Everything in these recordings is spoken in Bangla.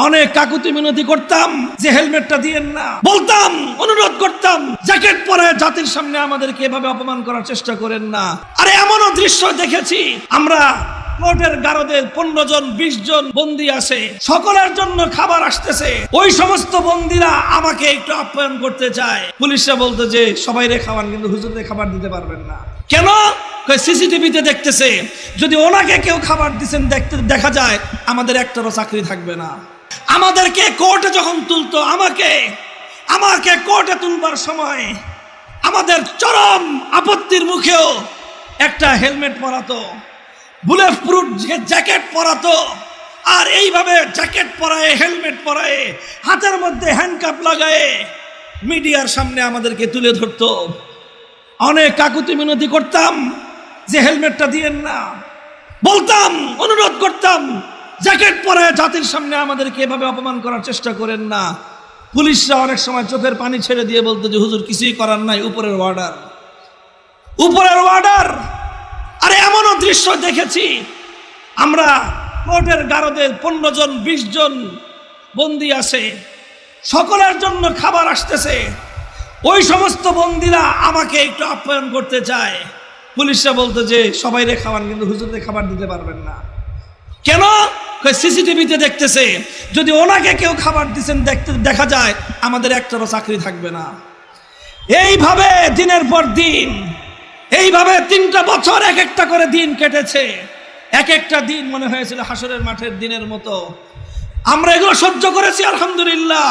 অনেক কাকুতি মিনতি করতাম যে হেলমেটটা দিয়েন না, বলতাম, অনুরোধ করতাম, জ্যাকেট পরে জাতির সামনে আমাদেরকে এভাবে অপমান করার চেষ্টা করেন না। আরে এমনও দৃশ্য দেখেছি, আমরা কোর্টের গারদে 15 জন 20 জন বন্দী আছে, সকলের জন্য খাবার আসতেছে, ওই সমস্ত বন্দীরা আমাকে একটু আপ্যায়ন করতে চায়, পুলিশরা বলতে যে সবাই রে খাওয়ান, কিন্তু হুজুরদের খাবার দিতে পারবেন না। কেন? সিসিটিভিতে দেখতেছে, যদি ওনাকে কেউ খাবার দিচ্ছেন দেখা যায় আমাদের একটারও চাকরি থাকবে না। আমাদেরকে কোর্টে যখন তুলতো, আমাকে কোর্টে তুলবার সময় আমাদের চরম আপত্তির মুখেও একটা হেলমেট পরাতো, বুলেট প্রুফ জ্যাকেট পরাতো, আর এইভাবে জ্যাকেট পরায়, হেলমেট পরায়, হাতের মধ্যে হ্যান্ডকাপ লাগায় মিডিয়ার সামনে আমাদেরকে তুলে ধরতো। অনেক কাকুতি মিনতি করতাম যে হেলমেটটা দিয়েন না, বলতাম, অনুরোধ করতাম, জ্যাকেট পরে জাতির সামনে আমাদেরকে এভাবে অপমান করার চেষ্টা করেন না। পুলিশরা অনেক সময় চোখের পানি ছেড়ে দিয়ে বলতো যে হুজুর কিছুই করার নাই, উপরের অর্ডার, উপরের অর্ডার। আরে এমনও দৃশ্য দেখেছি, আমরা কোর্টের গারদে 15 জন 20 জন বন্দী আছে, সকলের জন্য খাবার আসতেছে, ওই সমস্ত বন্দীরা আমাকে একটু আপ্যায়ন করতে চায়, পুলিশরা বলতো যে সবাই রে খাওয়ান, কিন্তু হুজুরদের খাবার দিতে পারবেন না। কেন? সিসিটিভিতে দেখতেছে, যদি ওনাকে কেউ খাবার দিচ্ছেন দেখা যায় আমাদের একটারও চাকরি থাকবে না। এইভাবে দিনের পর দিন, এইভাবে 3টা বছর এক একটা করে দিন কেটেছে, এক একটা দিন মনে হয়েছিল হাসরের মাঠের দিনের মতো। আমরা এগুলো সহ্য করেছি, আলহামদুলিল্লাহ,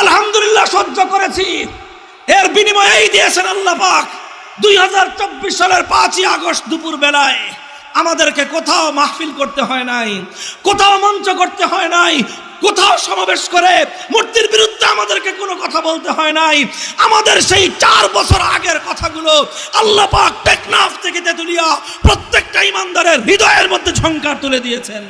আলহামদুলিল্লাহ সহ্য করেছি। এর বিনিময়ে এই দিয়েছেন আল্লাহ পাক, 2024 সালের 5ই আগস্ট দুপুর বেলায় আমাদেরকে কোথাও মাহফিল করতে হয় নাই, কোথাও মঞ্চ করতে হয় নাই, কোথাও সমাবেশ করে মূর্তির বিরুদ্ধে আমাদেরকে কোনো কথা বলতে হয় নাই। আমাদের সেই 4 বছর আগের কথাগুলো আল্লাহ পাক টেকনাফ থেকে তেতুলিয়া প্রত্যেকটা ইমানদারের হৃদয়ের মধ্যে ঝংকার তুলে দিয়েছেন।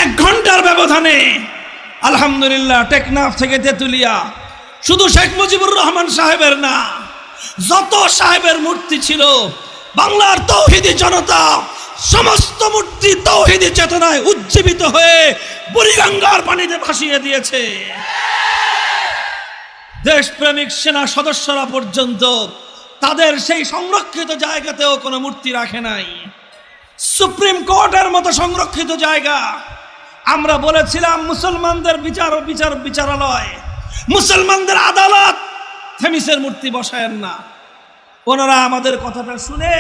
এক ঘন্টার ব্যবধানে আলহামদুলিল্লাহ টেকনাফ থেকে তেতুলিয়া শুধু শেখ মুজিবুর রহমান সাহেবের না, যত সাহেবের মূর্তি ছিল, বাংলার তৌহিদি জনতা সমস্ত মূর্তি তৌহিদি চেতনায় উজ্জীবিত হয়ে বুড়িগঙ্গার পানিতে ভাসিয়ে দিয়েছে। দেশপ্রেমিক সেনা সদস্যরা পর্যন্ত তাদের সেই সংরক্ষিত জায়গাতেও কোনো মূর্তি রাখে নাই। সুপ্রিম কোর্টের মতো সংরক্ষিত জায়গা, আমরা বলেছিলাম মুসলমানদের বিচারালয়, মুসলমানদের আদালত, থেমিসের মূর্তি বসায়েন না। ওনারা আমাদের কথাটা শুনে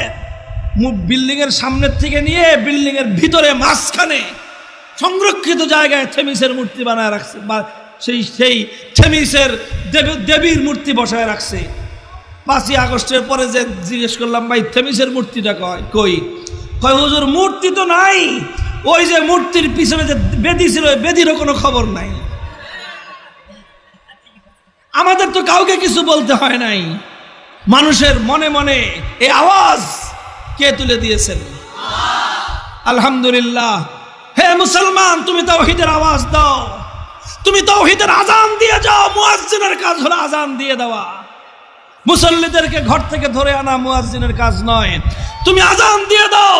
বিল্ডিং এর সামনের থেকে নিয়ে বিল্ডিং এর ভিতরে মাঝখানে সংরক্ষিত জায়গায় থেমিসের মূর্তি বানায় রাখছে, বা সেই থেমিসের দেবীর মূর্তি বসায় রাখছে। 5ই আগস্টের পরে যে জিজ্ঞেস করলাম, ভাই থেমিসের মূর্তিটা কই? কয় হুজুর মূর্তি তো নাই, ওই যে মূর্তির পিছনে যে বেদি ছিল, ওই বেদিরও কোনো খবর নাই। আমাদের তো কাউকে কিছু বলতে হয় নাই, মানুষের মনে মনে এই আওয়াজ কে তুলে দিয়েছেন? আলহামদুলিল্লাহ। হে মুসলমান, তুমি তাওহীদের আওয়াজ দাও, তুমি তাওহীদের আজান দিয়ে যাও। মুয়াজ্জিনের কাজ হলো আজান দিয়ে দেওয়া, মুসল্লিদেরকে ঘর থেকে ধরে আনা মুয়াজ্জিনের কাজ নয়। তুমি আজান দিয়ে দাও।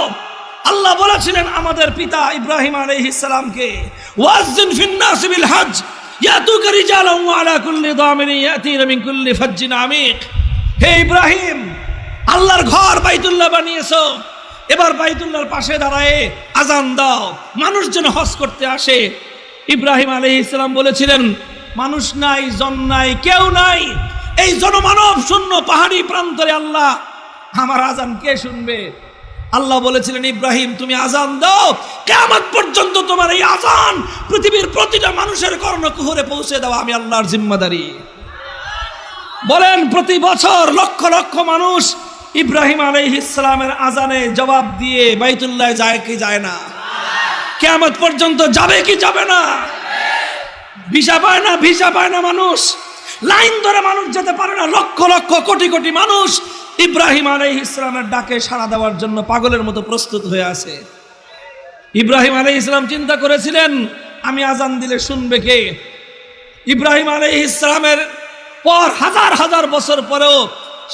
আল্লাহ বলেছিলেন আমাদের পিতা ইব্রাহিম আলাইহিস সালামকে, ওয়াজ্জিন ফিন নাস বিল হজ ইয়াতুকা রিজালান ওয়া আলা কুল্লি দামিরিন ইয়াতিনা মিন কুল্লি ফাজ্জিন আমিক। হে ইব্রাহিম, আল্লাহর ঘর বাইতুল্লাহ বানিয়েছো, এবার বাইতুল্লাহর পাশে দাঁড়ায় আজান দাও, মানুষ যেন হজ করতে আসে। ইব্রাহিম আলাইহিস সালাম বলেছিলেন, মানুষ নাই, জন নাই, কেউ নাই, এই জনমানব শূন্য পাহাড়ি প্রান্তরে আল্লাহ আমার আজান কে শুনবে? আল্লাহ বলেছিলেন, ইব্রাহিম তুমি আজান দাও, কিয়ামত পর্যন্ত তোমার এই আজান পৃথিবীর প্রতিটা মানুষের কর্ণকুহরে পৌঁছে দেওয়া আমি আল্লাহর জিম্মাদারি। বলেন, প্রতি বছর লক্ষ লক্ষ মানুষ ইব্রাহিম আলাইহিস সালামের আজানে জবাব দিয়ে বাইতুল্লাহ যায় কি যায় না? কিয়ামত পর্যন্ত যাবে কি যাবে না? ভিসা পায় না মানুষ, লাইন ধরে মানুষ যেতে পারে না, লক্ষ লক্ষ কোটি কোটি মানুষ ইব্রাহিম আলাইহিস সালামের ডাকে সাড়া দেওয়ার জন্য পাগলের মতো প্রস্তুত হয়ে আছে। ইব্রাহিম আলাইহিস সালাম চিন্তা করেছিলেন, আমি আজান দিলে শুনবে কে? ইব্রাহিম আলাইহিস সালামের পর হাজার হাজার বছর পরেও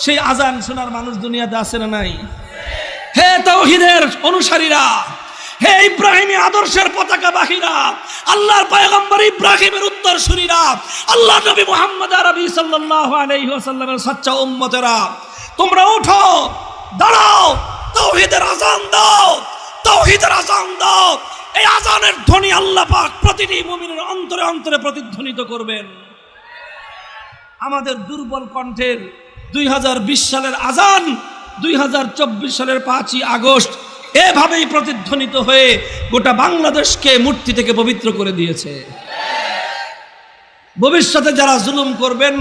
সেই আজান শোনার মানুষ দুনিয়াতে আছে না নাই? হে তাওহীদের অনুসারীরা, হে ইব্রাহিমী আদর্শের পতাকাবাহীরা, আল্লাহর পয়গম্বর ইব্রাহিমের উত্তরসূরিরা, আল্লাহর নবী মুহাম্মদ আরবি সাল্লাল্লাহু আলাইহি ওয়াসাল্লামের সচ্চা উম্মতেরা, তোমরা উঠো, দাঁড়াও, তাওহীদের আজান দাও, তাওহীদের আজান দাও। এই আজানের ধ্বনি আল্লাহ পাক প্রতিটি মুমিনের অন্তরে অন্তরে প্রতিধ্বনিত করবেন। আমাদের দুর্বল কণ্ঠের 2020 সালের আজান 2024 সালের 5ই আগস্ট এভাবেই প্রতিধ্বনিত হয়ে গোটা বাংলাদেশকে মূর্তি থেকে পবিত্র করে দিয়েছে। ভবিষ্যতে যারা জুলুম করবেন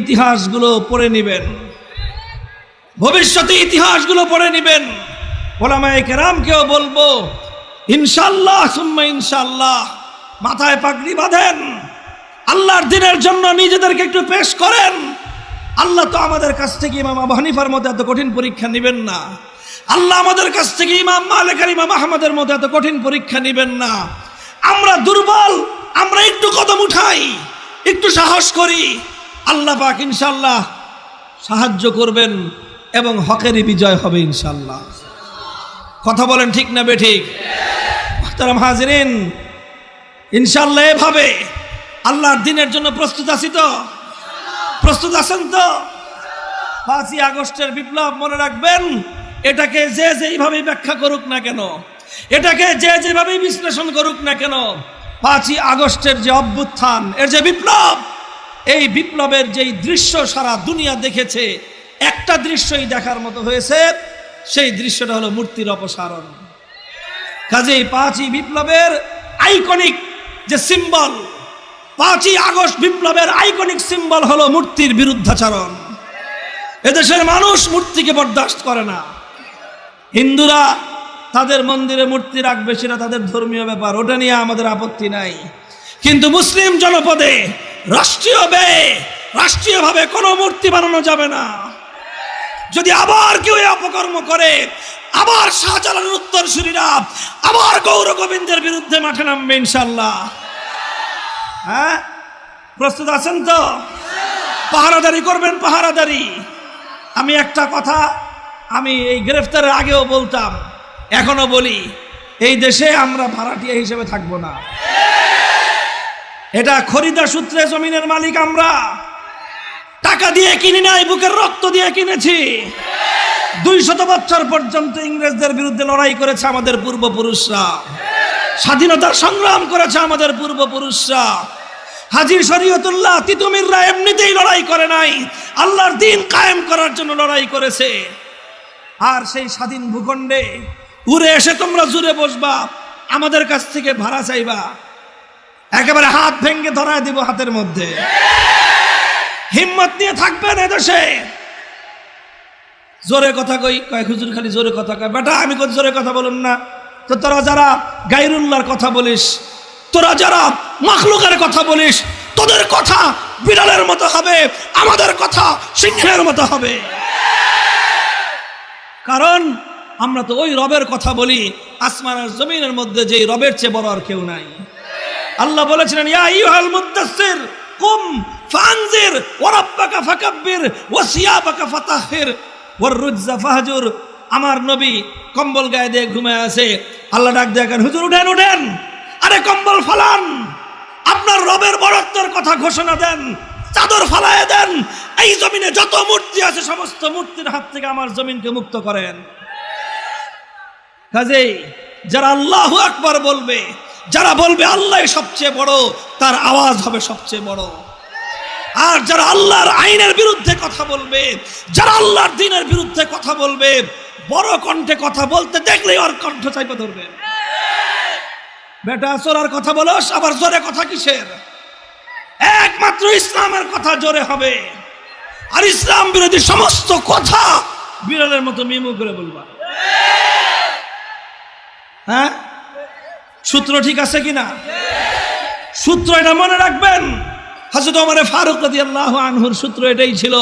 ইতিহাসগুলো পড়ে নেবেন, ভবিষ্যতে ইতিহাসগুলো পড়ে নেবেন। ওলামায়ে কেরামকেও বলবো, ইনশাআল্লাহ সুম্মা ইনশাআল্লাহ মাথায় পাগড়ি বাঁধেন, আল্লাহর দিনের জন্য নিজেদেরকে একটু পেশ করেন। আল্লাহ তো আমাদের কাছ থেকে ইমাম আবু হানিফার মতো এত কঠিন পরীক্ষা নেবেন না। আল্লাহ আমাদের কাছ থেকে ইমাম মালিক আর ইমাম আহমদের মতো এত কঠিন পরীক্ষা নেবেন না। আমরা দুর্বল, আমরা একটু কদম উঠাই, একটু সাহস করি, আল্লাহ পাক ইনশাআল্লাহ সাহায্য করবেন এবং হকেরই বিজয় হবে ইনশাআল্লাহ। কথা বলেন ঠিক না বেঠিক? মুহতারাম হাজিরিন, ইনশাআল্লাহ এভাবে আল্লাহর দিনের জন্য প্রস্তুত আছি তো? প্রস্তুত আছেন তো? 5ই আগস্টের বিপ্লব মনে রাখবেন, এটাকে যে যেইভাবে ব্যাখ্যা করুক না কেন, এটাকে যে যেভাবে বিশ্লেষণ করুক না কেন, 5ই আগস্টের যে অভ্যুত্থান, এর যে বিপ্লব, এই বিপ্লবের যেই দৃশ্য সারা দুনিয়া দেখেছে, একটা দৃশ্যই দেখার মতো হয়েছে, সেই দৃশ্যটা হলো মূর্তির অপসারণ। কাজেই 5ই বিপ্লবের আইকনিক যে সিম্বল, 5ই আগস্ট বিপ্লবের আইকনিক সিম্বল হলো মূর্তির বিরুদ্ধাচরণ। এদেশের মানুষ মূর্তিকে বরদাস্ত করে না। হিন্দুরা তাদের মন্দিরে মূর্তি রাখবে, সেটা তাদের ধর্মীয় ব্যাপার, ওটা নিয়ে আমাদের আপত্তি নাই। কিন্তু মুসলিম জনপদে রাষ্ট্রীয় ব্যয়ে রাষ্ট্রীয়ভাবে কোনো মূর্তি বানানো যাবে না। যদি আবার কেউ অপকর্ম করে, আবার শাহজালালের উত্তরসূরিরা আবার গৌর গোবিন্দের বিরুদ্ধে মাঠে নামবে ইনশাআল্লাহ। হ্যাঁ, প্রস্তুত আছেন তো? পাহারাদারি করবেন, পাহারাদারি। আমি একটা কথা আমি এই গ্রেফতারের আগেও বলতাম, এখনো বলি, এই দেশে আমরা ভাড়াটিয়া হিসেবে থাকবো না। এটা খরিদা সূত্রে জমিনের মালিক আমরা। টাকা দিয়ে কিনি নাই, বুকের রক্ত দিয়ে কিনেছি। 200 বছর পর্যন্ত ইংরেজদের বিরুদ্ধে লড়াই করেছে আমাদের পূর্বপুরুষরা, স্বাধীনতার সংগ্রাম করেছে আমাদের পূর্বপুরুষরা। হাজী শরীয়তুল্লাহ তিতুমিররা এমনিতেই লড়াই করে নাই, আল্লাহর দ্বীন কায়েম করার জন্য লড়াই করেছে। আর সেই স্বাধীন ভূখণ্ডে উড়ে এসে তোমরা জুড়ে বসবা, আমাদের কাছ থেকে ভাড়া চাইবা, একেবারে হাত ভেঙে ধরায় দিব হাতের মধ্যে। হিম্মত নিয়ে থাকবেন এদেশে। জোরে কথা কই, কয় হুজুর খালি জোরে কথা কয়। বেটা, আমি কই জোরে কথা বলুন না তো? তোরা যারা গায়রুল্লাহর কথা বলিস, তোরা যারা মাখলুকের কথা বলিস, তোদের কথা বিড়ালের মতো হবে, আমাদের কথা সিংহের মতো হবে। কারণ আমরা তো ওই রবের কথা বলি, আসমান আর জমিনের মধ্যে যেই রবের চেয়ে বড় আর কেউ নাই। আল্লাহ বলেছিলেন, ইয়া আইয়ুহাল মুদ্দাসসির কুম ফানজির ওয়া রাব্বাকা ফাকাব্বির ওয়া সিয়াবাকা ফাতাহহির ওয়ার রুজজা ফাহজুর। আমার নবী কম্বল গায়ে দিয়ে ঘুমায় আছে, আল্লাহ ডাক দেন, হুজুর উঠেন উঠেন, আরে কম্বল ফালান, আপনার রবের বড়ত্বের কথা ঘোষণা দেন, চাদর ফালায় দেন, এই জমিনে যত মূর্তি আছে সমস্ত মূর্তির হাত থেকে আমার জমিনকে মুক্ত করেন। কাজেই যারা আল্লাহু আকবার বলবে, যারা বলবে আল্লাহ সবচেয়ে বড়, তার আওয়াজ হবে সবচেয়ে বড়। আর যারা আল্লাহর আইনের বিরুদ্ধে কথা বলবে, যারা আল্লাহর দ্বীনের বিরুদ্ধে কথা বলবে, বড় কণ্ঠে কথা বলতে দেখলেই ওর কণ্ঠ চাইপে ধরবে। বেটা, চোরার কথা বলস, আবার জোরে কথা কিসের? একমাত্র ইসলামের কথা জোরে হবে, আর ইসলাম বিরোধী সমস্ত কথা বিড়ালের মতো মিমু করে বলবা। হ্যাঁ, সূত্র ঠিক আছে কিনা? সূত্র এটা মনে রাখবেন। হযরত ওমর ফারুক রাদিয়াল্লাহু আনহুর সূত্র এটাই ছিল,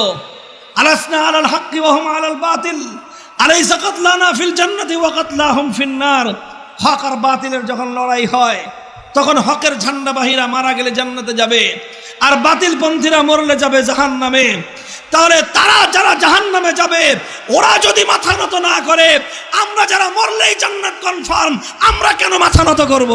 আলাসনা আলাল হাক্কি ওয়া হুম আলাল বাতিল আলাইসা কাতলানা ফিল জান্নাতি ওয়া কাতলাহুম ফিন নার। হক আর বাতিলের যখন লড়াই হয় তখন হকের ঝান্ডাবাহীরা মারা গেলে জান্নাতে যাবে, আর বাতিলপন্থীরা মরলে যাবে জাহান্নামে। তাহলে তারা যারা জাহান্নামে যাবে, ওরা যদি মাথা নত না করে, আমরা যারা মরলেই জান্নাত কনফার্ম, আমরা কেন মাথা নত করব?